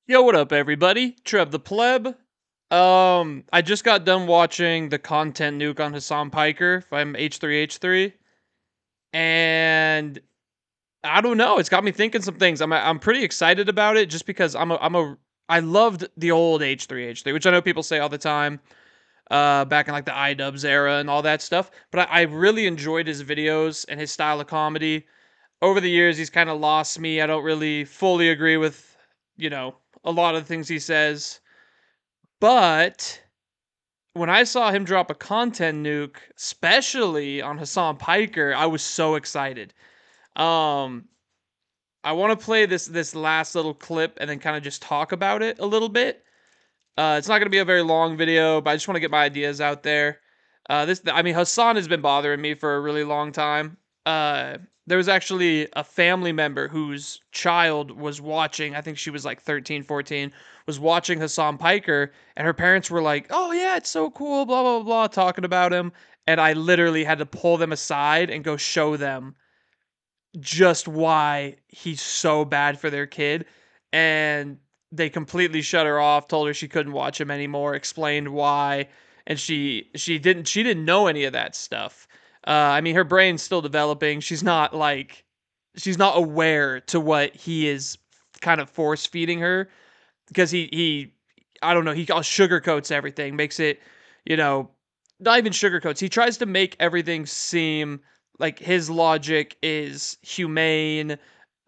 Yo, what up, everybody? Trev the Pleb. I just got done watching the content nuke on Hasan Piker from H3H3, and I don't know. It's got me thinking some things. I'm pretty excited about it just because I loved the old H3H3, which I know people say all the time. Back in like the iDubbbz era and all that stuff, but I really enjoyed his videos and his style of comedy. Over the years, he's kind of lost me. I don't really fully agree with, you know, a lot of the things he says. But when I saw him drop a content nuke, especially on Hasan Piker, I was so excited. Um, I want to play this last little clip and then kind of just talk about it a little bit. It's not going to be a very long video, but I just want to get my ideas out there. I mean, Hassan has been bothering me for a really long time. There was actually a family member whose child was watching, I think she was like 13, 14, was watching Hassan Piker, and her parents were like, oh, yeah, it's so cool, blah, blah, blah, talking about him. And I literally had to pull them aside and go show them just why he's so bad for their kid. And they completely shut her off, told her she couldn't watch him anymore, explained why, and she didn't know any of that stuff. I mean, her brain's still developing. She's not aware to what he is kind of force feeding her because he I don't know, he sugarcoats everything, makes it, you know, not even sugarcoats. He tries to make everything seem like his logic is humane,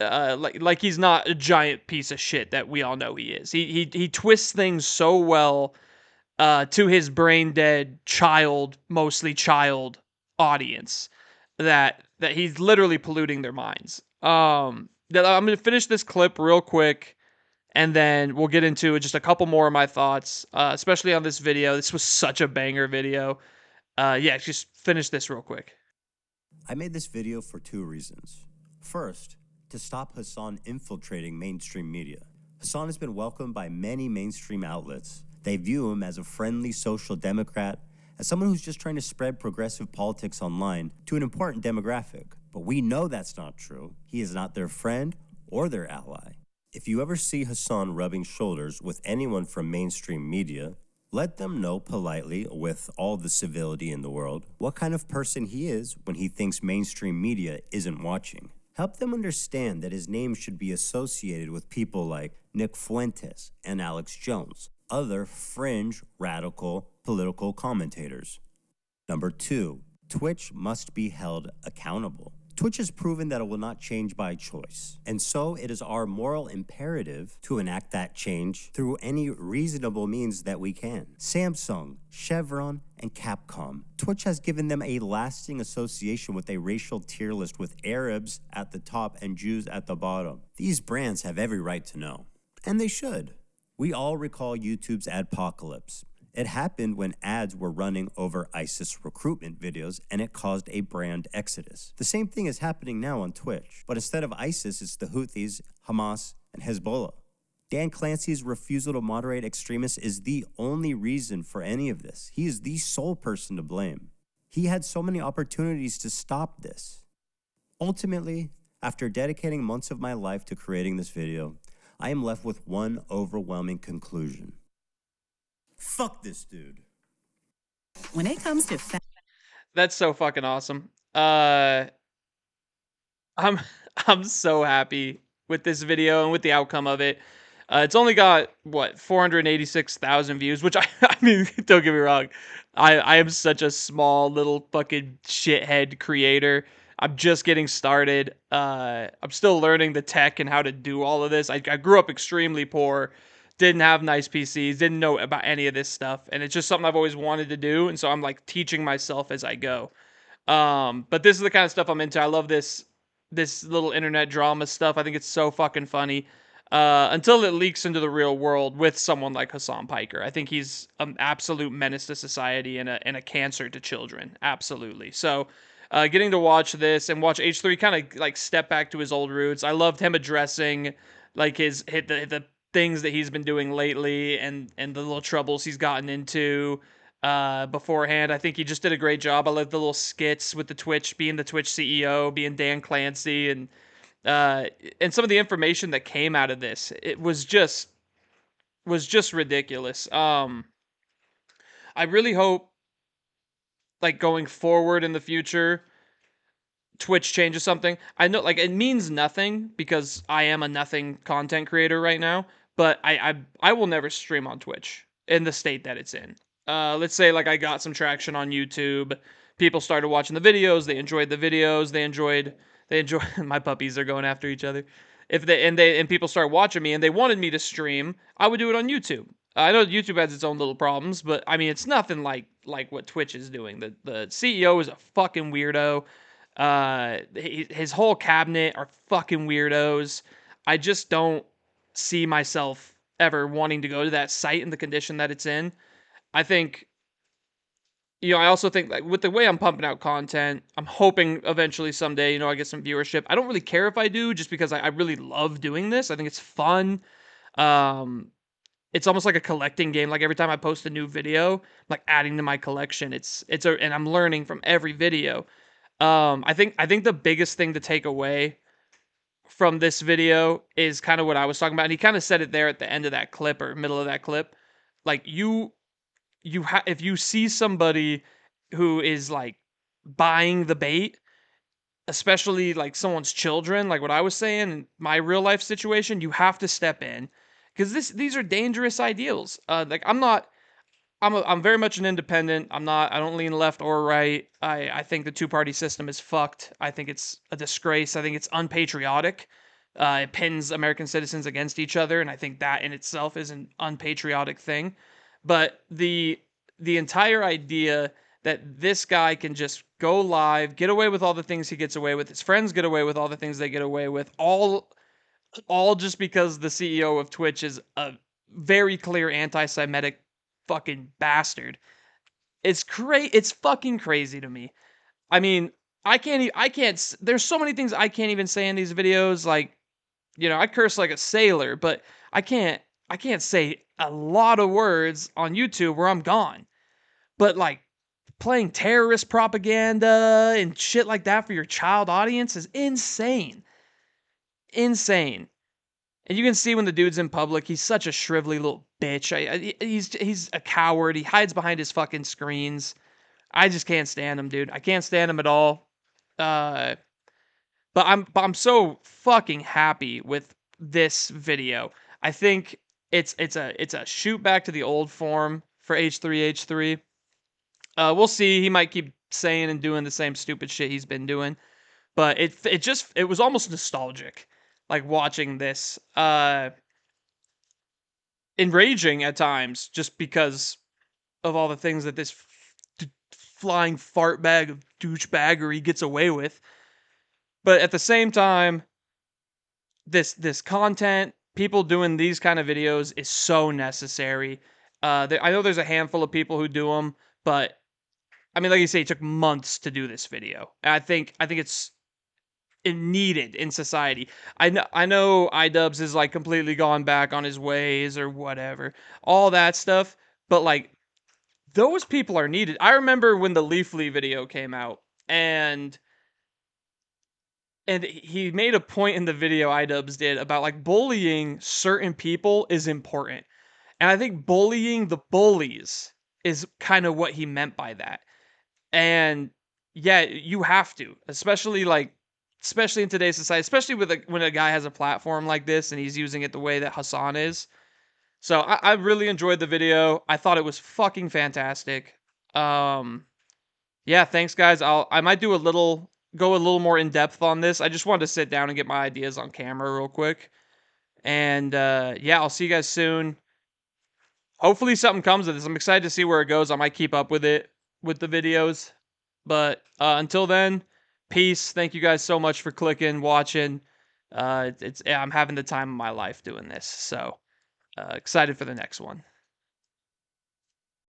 like he's not a giant piece of shit that we all know he is. He twists things so well to his brain dead child, mostly child audience that he's literally polluting their minds. That I'm gonna finish this clip real quick and then we'll get into just a couple more of my thoughts, especially on this video. This was such a banger video. Yeah, just finish this real quick. I made this video for two reasons. First, to stop Hasan infiltrating mainstream media. Hasan has been welcomed by many mainstream outlets. They view him as a friendly social democrat, as someone who's just trying to spread progressive politics online to an important demographic. But we know that's not true. He is not their friend or their ally. If you ever see Hasan rubbing shoulders with anyone from mainstream media, let them know politely, with all the civility in the world, what kind of person he is when he thinks mainstream media isn't watching. Help them understand that his name should be associated with people like Nick Fuentes and Alex Jones, other fringe, radical, political commentators. Number two, Twitch must be held accountable. Twitch has proven that it will not change by choice, and so it is our moral imperative to enact that change through any reasonable means that we can. Samsung, Chevron, and Capcom. Twitch has given them a lasting association with a racial tier list with Arabs at the top and Jews at the bottom. These brands have every right to know, and they should. We all recall YouTube's adpocalypse. It happened when ads were running over ISIS recruitment videos, and it caused a brand exodus. The same thing is happening now on Twitch, but instead of ISIS, it's the Houthis, Hamas, and Hezbollah. Dan Clancy's refusal to moderate extremists is the only reason for any of this. He is the sole person to blame. He had so many opportunities to stop this. Ultimately, after dedicating months of my life to creating this video, I am left with one overwhelming conclusion. Fuck this dude. When it comes to That's so fucking awesome. I'm I'm so happy with this video and with the outcome of it. It's only got what 486,000 views, which I mean, don't get me wrong, I am such a small little fucking shithead creator. I'm just getting started. I'm still learning the tech and how to do all of this. I grew up extremely poor, didn't have nice PCs, didn't know about any of this stuff, and it's just something I've always wanted to do, and so I'm like teaching myself as I go. But this is the kind of stuff I'm into. I love this little internet drama stuff. I think it's so fucking funny. Until it leaks into the real world with someone like Hasan Piker. I think he's an absolute menace to society and a cancer to children. Absolutely. So, getting to watch this and watch H3 kind of like step back to his old roots. I loved him addressing like the things that he's been doing lately and the little troubles he's gotten into beforehand. I think he just did a great job. I love the little skits with the Twitch, being the Twitch CEO, being Dan Clancy, uh, and some of the information that came out of this. It was just was just ridiculous. I really hope, like, going forward in the future, Twitch changes something. I know, like, it means nothing because I am a nothing content creator right now, but I will never stream on Twitch in the state that it's in. Let's say, like, I got some traction on YouTube, people started watching the videos, they enjoyed the videos, they enjoy my puppies are going after each other. If they people start watching me and they wanted me to stream, I would do it on YouTube. I know YouTube has its own little problems, but I mean it's nothing like what Twitch is doing. The CEO is a fucking weirdo. His whole cabinet are fucking weirdos. I just don't see myself ever wanting to go to that site in the condition that it's in. I think, I also think, like, with the way I'm pumping out content, I'm hoping eventually someday, I get some viewership. I don't really care if I do, just because I really love doing this. I think it's fun. Um, it's almost like a collecting game. Like every time I post a new video, I'm like adding to my collection. And I'm learning from every video. I think the biggest thing to take away from this video is kind of what I was talking about, and he kind of said it there at the end of that clip or middle of that clip. Like if you see somebody who is like buying the bait, especially like someone's children, like what I was saying in my real life situation, you have to step in because these are dangerous ideals. Like I'm very much an independent. I don't lean left or right. I think the two-party system is fucked. I think it's a disgrace. I think it's unpatriotic. It pins American citizens against each other, and I think that in itself is an unpatriotic thing. But the entire idea that this guy can just go live, get away with all the things he gets away with, his friends get away with all the things they get away with, all just because the CEO of Twitch is a very clear anti-Semitic fucking bastard. It's fucking crazy to me. I mean, I can't. There's so many things I can't even say in these videos. Like, I curse like a sailor, but I can't. I can't say a lot of words on YouTube where I'm gone. But like playing terrorist propaganda and shit like that for your child audience is insane. Insane. And you can see when the dude's in public, he's such a shrivelly little bitch. He's a coward. He hides behind his fucking screens. I just can't stand him, dude. I can't stand him at all. Uh, but I'm so fucking happy with this video. I think it's a shoot back to the old form for H3H3. We'll see. He might keep saying and doing the same stupid shit he's been doing, but it was almost nostalgic, like watching this. Enraging at times just because of all the things that this flying fart bag of douchebaggery gets away with. But at the same time, this content, people doing these kind of videos is so necessary. I know there's a handful of people who do them, but I mean, like you say, it took months to do this video. And I think it's needed in society. I know iDubbbz is like completely gone back on his ways or whatever, all that stuff. But like those people are needed. I remember when the Leafly video came out, and he made a point in the video iDubbbz did about like bullying certain people is important. And I think bullying the bullies is kind of what he meant by that. And yeah, you have to, especially in today's society, especially when a guy has a platform like this and he's using it the way that Hasan is. So I really enjoyed the video. I thought it was fucking fantastic. Yeah, thanks guys. I might go a little more in depth on this. I just wanted to sit down and get my ideas on camera real quick. And yeah, I'll see you guys soon. Hopefully something comes of this. I'm excited to see where it goes. I might keep up with it with the videos. But until then, peace. Thank you guys so much for clicking, watching. I'm having the time of my life doing this. So excited for the next one.